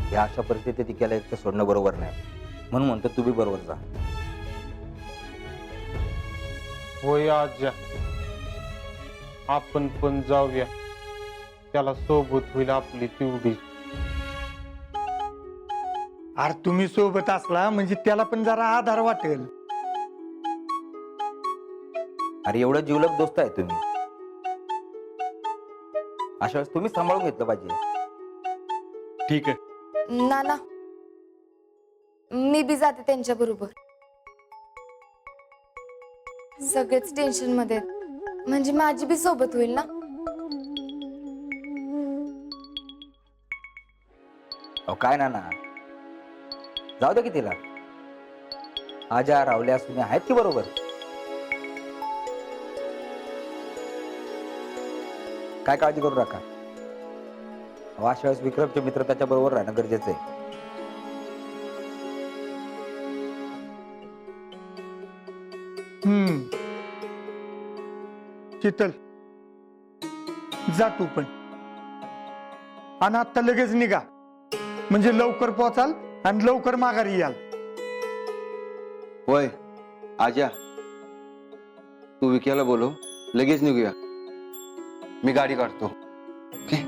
ह्या अशा परिस्थितीत तिला एकटं सोडणं बरोबर नाही, म्हणून म्हणतो तू बी बरोबर जा. होय आज्या, आपण पण जाऊया, त्याला सोबत होईल आपली तेवढीच. अरे तुम्ही सोबत असला म्हणजे त्याला पण जरा आधार वाटेल. अरे एवढं जीवलग दोस्त आहे तुम्ही, अशा वेळेस तुम्ही सांभाळून घेतलं पाहिजे. ठीक आहे. नाना, मी बी जाते त्यांच्या बरोबर. सगळेच टेन्शन मध्ये आहेत, म्हणजे माझी बी सोबत होईल ना. अहो काय ना जाऊ दे की तिला. आजा रावल्या सुने आहेत की बरोबर. काय काळजी करू नका. अशा वेळेस विक्रमचे मित्र त्याच्या बरोबर राहणं गरजेचं आहे. शीतल, जा तू पण, आणि आता लगेच निघा, म्हणजे लवकर पोहोचाल आणि लवकर माघारी याल. होय आजा, तू विक्याला बोलव, लगेच निघूया. मी गाडी काढतो. ओके.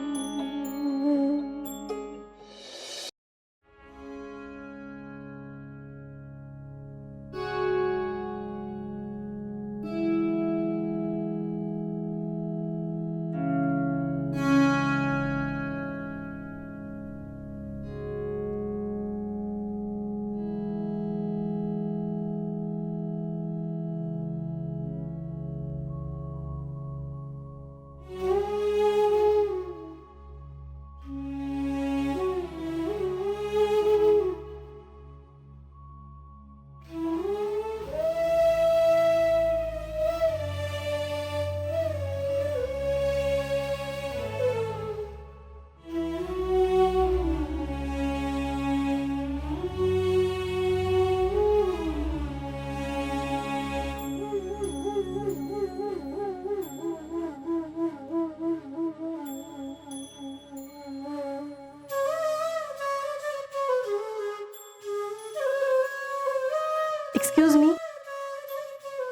एक्सक्यूज मी,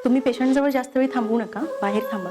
तुम्ही पेशंटजवळ जास्त वेळ थांबवू नका, बाहेर थांबा.